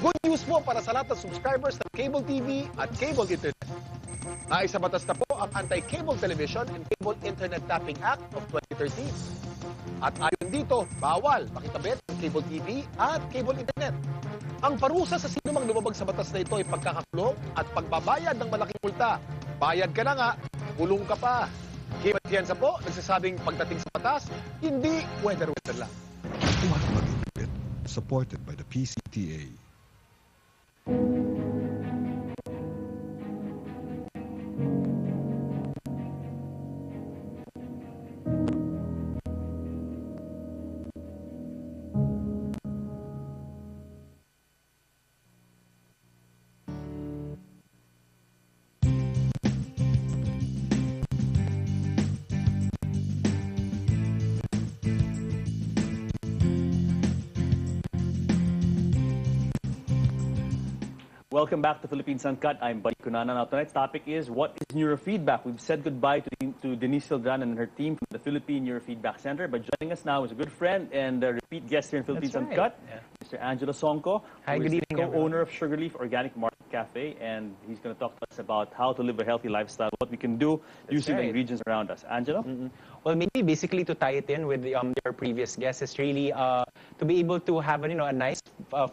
Good news po para sa lahat ng subscribers ng Cable TV at Cable Internet. Naisa batas na po ang Anti-Cable Television and Cable Internet Tapping Act of 2013. At ayon dito, bawal makikabit ng Cable TV at Cable Internet. Ang parusa sa sinumang lumabag sa batas na ito ay pagkakakulong at pagbabayad ng malaking multa. Bayad ka na nga, kulong ka pa. Kim Atienza po, nagsasabing pagdating sa batas, hindi weather-weather lang. Supported by the PCTA. Welcome back to Philippines Uncut. I'm Buddy Cunanan. Now, tonight's topic is what is neurofeedback? We've said goodbye to Denise Sildran and her team from the Philippine Neurofeedback Center. But joining us now is a good friend and a repeat guest here in Philippines Uncut, Mr. Angelo Sonko. Hi, good evening, co-owner of Sugarleaf Organic Market Cafe, and he's going to talk to us about how to live a healthy lifestyle, what we can do using the ingredients around us. Angelo? Well, maybe basically to tie it in with your previous guest is really to be able to have a nice,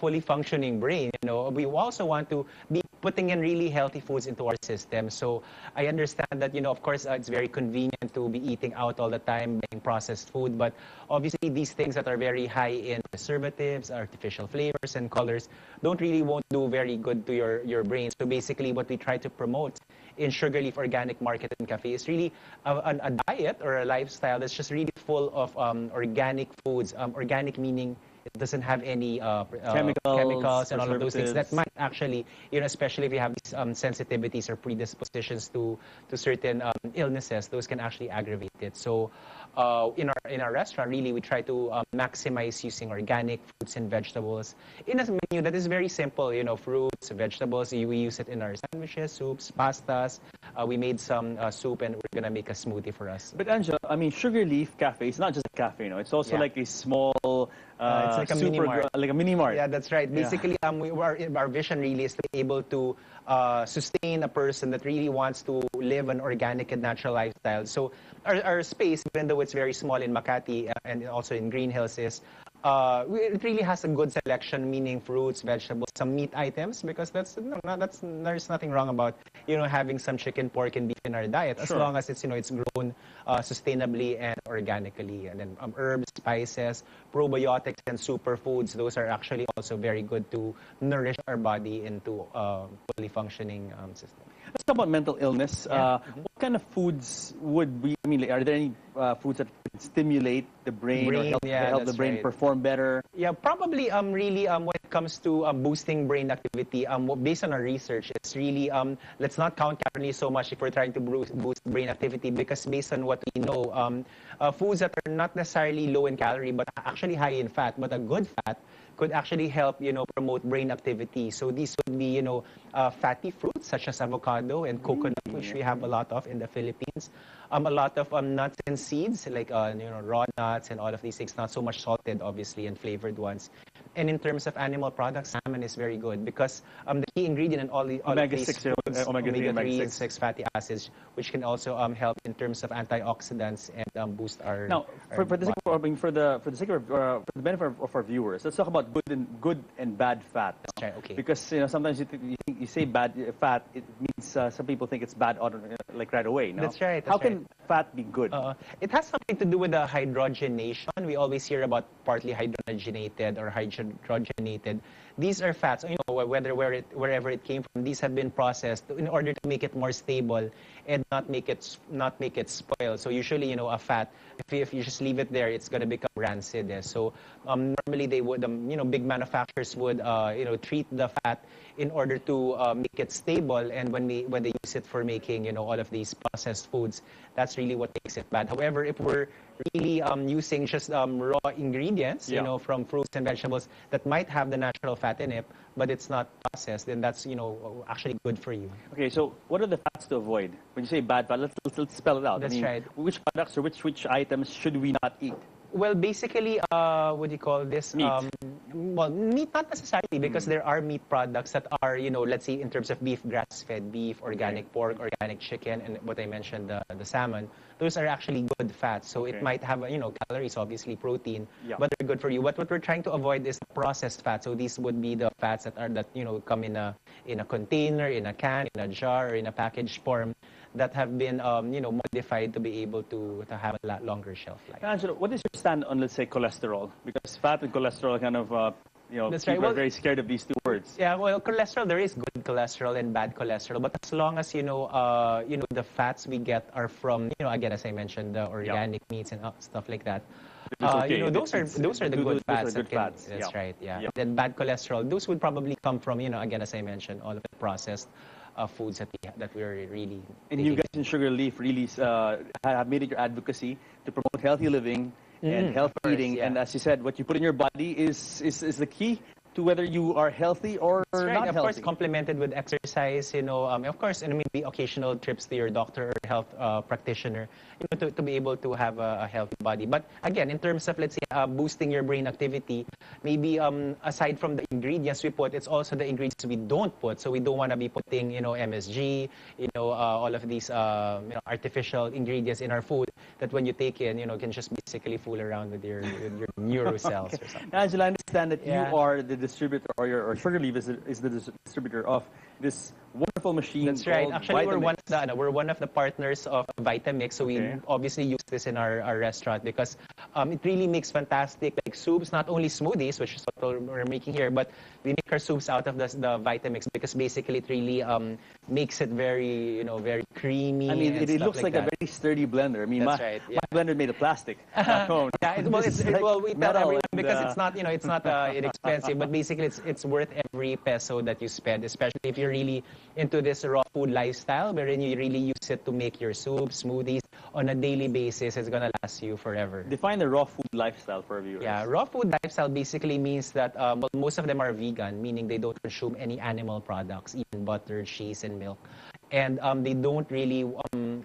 fully functioning brain. We also want to be putting in really healthy foods into our system. So I understand that of course it's very convenient to be eating out all the time, buying processed food, but obviously these things that are very high in preservatives, artificial flavors and colors won't do very good to your brain. So basically what we try to promote in Sugarleaf Organic Market and Cafe is really a diet or a lifestyle that's just really full of organic foods. Organic meaning it doesn't have any chemicals and all of those things that might actually, especially if you have these sensitivities or predispositions to certain illnesses, those can actually aggravate it. So in our restaurant, really, we try to maximize using organic fruits and vegetables in a menu that is very simple. Fruits, vegetables. We use it in our sandwiches, soups, pastas. We made some soup, and we're gonna make a smoothie for us. But Angelo, I mean, Sugarleaf Cafe is not just a cafe. It's also like a small. It's like a mini mart. Like a mini mart. Yeah, that's right. Basically, our vision really is to be able to sustain a person that really wants to live an organic and natural lifestyle. So our space, even though it's very small in Makati and also in Green Hills, is it really has a good selection, meaning fruits, vegetables, some meat items, because there's nothing wrong about having some chicken, pork, and beef in our diet, as long as it's it's grown sustainably and organically. And then herbs, spices, probiotics, and superfoods. Those are actually also very good to nourish our body into a fully functioning system. Let's talk about mental illness. What kind of foods would we? I mean, are there any foods that could stimulate the brain or help the brain perform better? Yeah, probably. Really, when it comes to boosting brain activity, based on our research, it's really let's not count calories so much if we're trying to boost brain activity, because based on what we know, foods that are not necessarily low in calorie but actually high in fat, but a good fat, could actually help promote brain activity. So these would be fatty fruits such as avocado and coconut, which we have a lot of in the Philippines. A lot of nuts and seeds like raw nuts and all of these things, not so much salted obviously and flavored ones. And in terms of animal products, salmon is very good because the key ingredient in all these foods, omega-3 and 6 fatty acids, which can also help in terms of antioxidants and boost our. Now, for the benefit of our viewers, let's talk about good and bad fat. That's right. Okay. Because sometimes you say bad fat, it means some people think it's bad like right away. No? That's right. How can fat be good? It has something to do with the hydrogenation. We always hear about partly hydrogenated or hydrogenated. These are fats, wherever it came from. These have been processed in order to make it more stable and not make it spoil. So usually, a fat, if you just leave it there, it's going to become rancid. So normally they would, big manufacturers would, treat the fat in order to make it stable. And when they use it for making, all of these processed foods, that's really what makes it bad. However, if we're really using just raw ingredients, from fruits and vegetables that might have the natural fat in it, but it's not processed, then that's, actually good for you. Okay, so what are the fats to avoid? When you say bad fat, let's spell it out. That's right. Which products or which items should we not eat? Well, basically, what do you call this? Meat. Well, meat not necessarily, because there are meat products that are, let's say in terms of beef, grass-fed beef, organic pork, organic chicken, and what I mentioned, the salmon. Those are actually good fats. So it might have, calories, obviously protein, but they're good for you. What we're trying to avoid is processed fat. So these would be the fats that come in a container, in a can, in a jar, or in a packaged form, that have been, modified to be able to have a lot longer shelf life. Angelo, what is your stand on, let's say, cholesterol? Because fat and cholesterol kind of, That's people right. Well, are very scared of these two words. Yeah, well, cholesterol, there is good cholesterol and bad cholesterol, but as long as, the fats we get are from, again, as I mentioned, the organic meats and stuff like that. Those are the good fats. That's right, yeah. Then bad cholesterol, those would probably come from, again, as I mentioned, all of the processed foods that we're really. And you guys in Sugarleaf really have made it your advocacy to promote healthy living and healthy eating. Yeah. And as you said, what you put in your body is the key to whether you are healthy or That's right. not Of healthy. course, complemented with exercise, of course, and maybe occasional trips to your doctor or health practitioner, to be able to have a healthy body. But again, in terms of, let's say, boosting your brain activity, maybe aside from the ingredients we put, it's also the ingredients we don't put. So we don't want to be putting, MSG, all of these, artificial ingredients in our food that when you take in, can just basically fool around with your neurocells or something. Angela, I understand that Yeah. you are the distributor, or Sugarleaf is the distributor of this wonderful machine. That's right. called Actually, Vitamix. we're one of the partners of Vitamix, so we obviously use this in our restaurant because it really makes fantastic soups, not only smoothies, which is what we're making here, but we make our soups out of the Vitamix because basically it really makes it very, very creamy. I mean, and it stuff looks like a that. very sturdy blender. I mean, That's my right, yeah. blender made of plastic. Back home. Yeah, we This is tell like everyone metal because and, it's not, it's not inexpensive, but basically it's worth every peso that you spend, especially if you're really into this raw food lifestyle, wherein you really use it to make your soups, smoothies on a daily basis. It's gonna last you forever. Define the raw food lifestyle for our viewers. Yeah, raw food lifestyle basically means that most of them are vegan, meaning they don't consume any animal products, even butter, cheese, and milk. And they don't really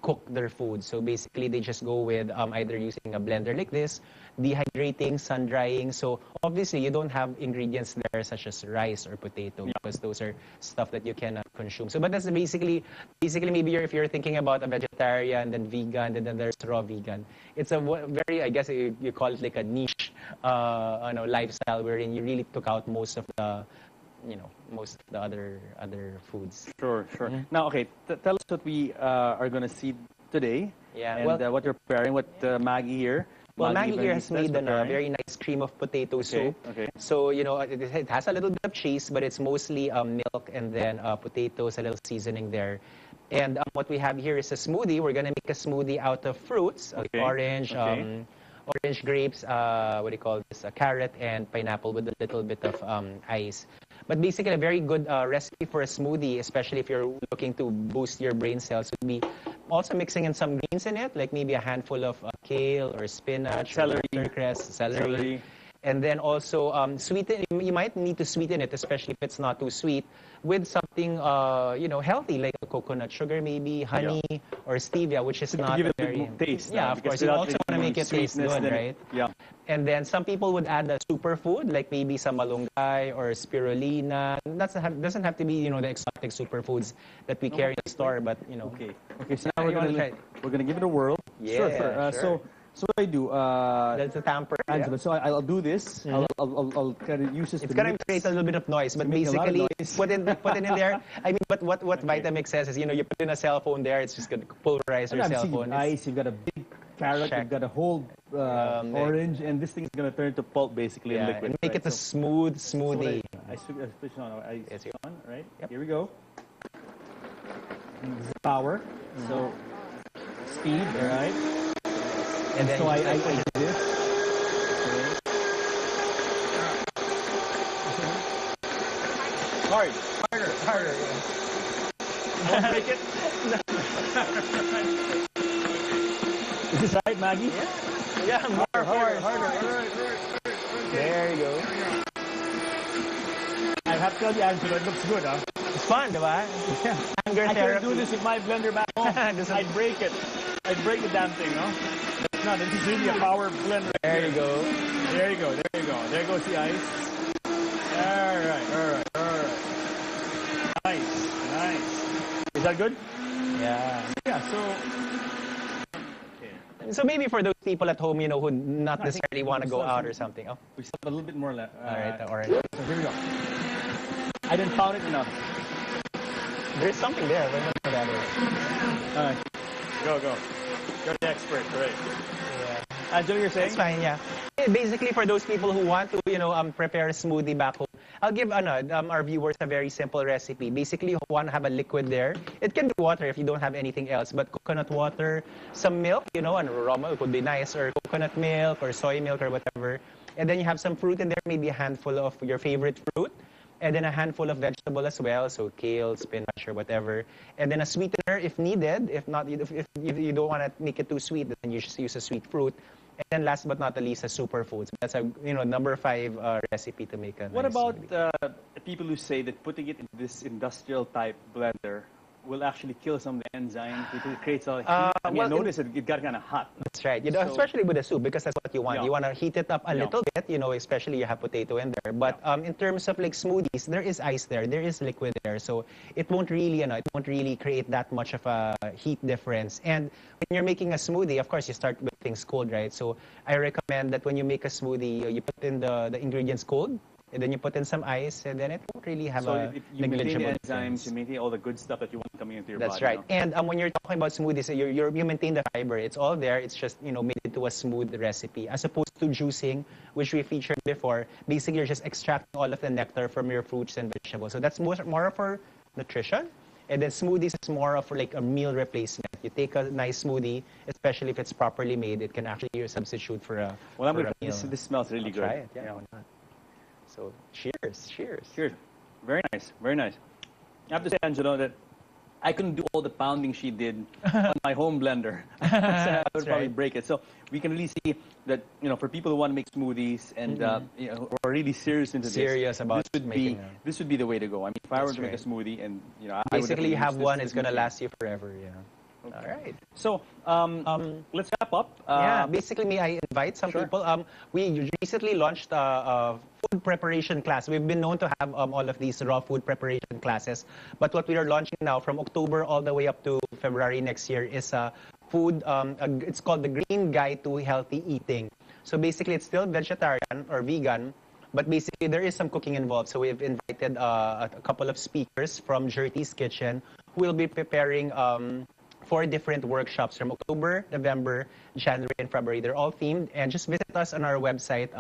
cook their food. So basically, they just go with either using a blender like this, dehydrating, sun drying. So obviously, you don't have ingredients there such as rice or potato because those are stuff that you cannot consume. So, but that's basically maybe if you're thinking about a vegetarian, then vegan, and then there's raw vegan. It's a very, I guess you call it like a niche lifestyle wherein you really took out most of the other foods. Sure. Now, okay, tell us what we are going to see today. Yeah, and what you're preparing, what Maggie here. Well, Maggie here has Evangelista made a preparing. very nice cream of potato soup. Okay. So, it has a little bit of cheese, but it's mostly milk and then potatoes, a little seasoning there. And what we have here is a smoothie. We're going to make a smoothie out of fruits, orange, orange grapes, what do you call this, a carrot, and pineapple with a little bit of ice. But basically, a very good recipe for a smoothie, especially if you're looking to boost your brain cells, would be also mixing in some greens in it, like maybe a handful of kale or spinach, Celery. or watercress, celery. And then also sweeten. You might need to sweeten it, especially if it's not too sweet, with something healthy like coconut sugar, maybe honey or stevia, which is not give it a very bit taste. Yeah, now, of course. because You without also want to make it taste sweetness, good, then right? Yeah. And then some people would add a superfood, like maybe some malunggay or spirulina. Doesn't have to be, the exotic superfoods that we carry in the store, but, Okay, so now You wanna try we're gonna give it a whirl. Yeah, Sure. sure. So what I do, That's a tamper. Angelo, so I'll do this. I'll kind of use this It's to gonna mix. create a little bit of noise, but make a lot of basically noise. put it in there. I mean, but what Vitamix says is, you put in a cell phone there, it's just gonna pulverize your I've cell seen phone. ice, you've got a big carrot, Check. you've got a whole orange, and this thing's gonna turn to pulp basically in liquid. and make it a smooth smoothie. I switch it on. I Yes, switch it on, right? Yep. Here we go. And this is power. So speed, all right? And then So I you do this. Okay. harder. Don't break it. Is this right, Maggie? Yeah, more Harder. force. There you go. I have to tell you, Angelo, it looks good, huh? It's fun, diba? Yeah. Anger I can't therapy. do this with my blender back home. Doesn't- I'd break it. I'd break the damn thing, no? it's not. This is really a power blend. Right There you here. go. There you go. There you go. There goes the ice. All right. All right. All right. Nice. Nice. Is that good? Yeah. Yeah. So. So maybe for those people at home, who not I think necessarily want to go we still out have or something. Oh, We still have a little bit more left. all right. So here we go. I didn't pound it enough. There's something there. But what that is. All right. Go, go. You're the expert, right? Yeah. Angelo, you're saying? It's fine, yeah. Basically, for those people who want to, prepare a smoothie back home, I'll give our viewers a very simple recipe. Basically, you want to have a liquid there. It can be water if you don't have anything else, but coconut water, some milk, and raw milk would be nice, or coconut milk, or soy milk, or whatever. And then you have some fruit in there, maybe a handful of your favorite fruit. And then a handful of vegetable as well, so kale, spinach, or whatever. And then a sweetener if needed. If not, if you don't want to make it too sweet, then you just use a sweet fruit. And then last but not the least, a superfood. So that's a number 5 recipe to make a What nice about smoothie. people who say that putting it in this industrial type blender will actually kill some of the enzymes because it creates a heat? I mean, I well, noticed it got kind of hot. That's right. So- Especially with the soup, because that's what you want. Yeah. You want to heat it up a Yeah. little bit, especially you have potato in there. But in terms of like smoothies, there is ice there, there is liquid there, so it won't really create that much of a heat difference. And when you're making a smoothie, of course, you start with things cold, right? So I recommend that when you make a smoothie, you put in the ingredients cold, and then you put in some ice, and then it won't really have So a if you maintain negligible the enzymes, difference. you maintain all the good stuff that you want coming into your That's body. right. And when you're talking about smoothies, you maintain the fiber. It's all there. It's just made into a smooth recipe, as opposed to juicing, which we featured before. Basically, you're just extracting all of the nectar from your fruits and vegetables. So that's more for nutrition. And then smoothies is more of like a meal replacement. You take a nice smoothie, especially if it's properly made, it can actually be a substitute for a Well, I'm for gonna, a meal. this smells really I'll good. try it. Yeah, why not? So cheers. Cheers. Very nice. Very nice. I have to say, Angelo, that I couldn't do all the pounding she did on my home blender. So I would probably right. break it. So we can really see that, for people who want to make smoothies and who are really serious into Serious about making this would be the way to go. I mean, if I were That's to make a right. smoothie and I would Basically, you definitely have use one, this it's going to smoothie. last you forever. Yeah. Okay. All right. So let's wrap up. Yeah, basically, may I invite some sure. people? We recently launched a food preparation class. We've been known to have all of these raw food preparation classes, but what we are launching now from October all the way up to February next year is a food. It's called the Green Guide to Healthy Eating. So basically, it's still vegetarian or vegan, but basically there is some cooking involved. So we've invited a couple of speakers from Jerty's Kitchen who will be preparing 4 different workshops from October, November, January, and February. They're all themed. And just visit us on our website,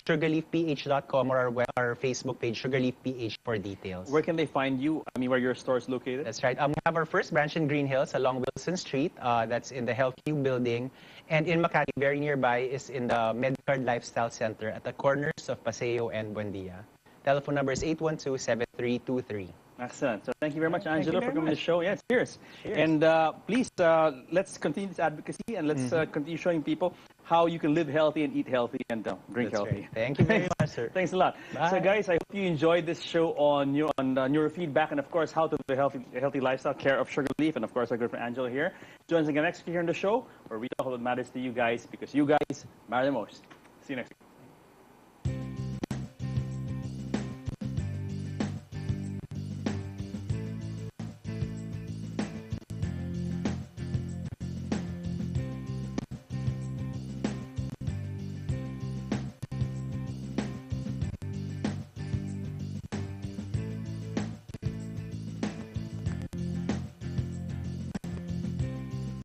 sugarleafph.com, or our Facebook page, sugarleafph, for details. Where can they find you? I mean, where your store is located? That's right. We have our first branch in Green Hills along Wilson Street. That's in the HealthQ building. And in Makati, very nearby, is in the MedCard Lifestyle Center at the corners of Paseo and Buendia. Telephone number is 812-7323. Excellent. So thank you very much, Thank you Angelo, very for coming to the much. show. Yeah, cheers. Cheers. And please, let's continue this advocacy and let's continue showing people how you can live healthy and eat healthy and drink That's healthy. right. Thank you very much, sir. Thanks a lot. Bye. So, guys, I hope you enjoyed this show on neurofeedback and, of course, how to live a healthy lifestyle, care of Sugarleaf, and, of course, our good friend Angelo here. Join us again next week here on the show where we talk about what matters to you guys because you guys matter the most. See you next week.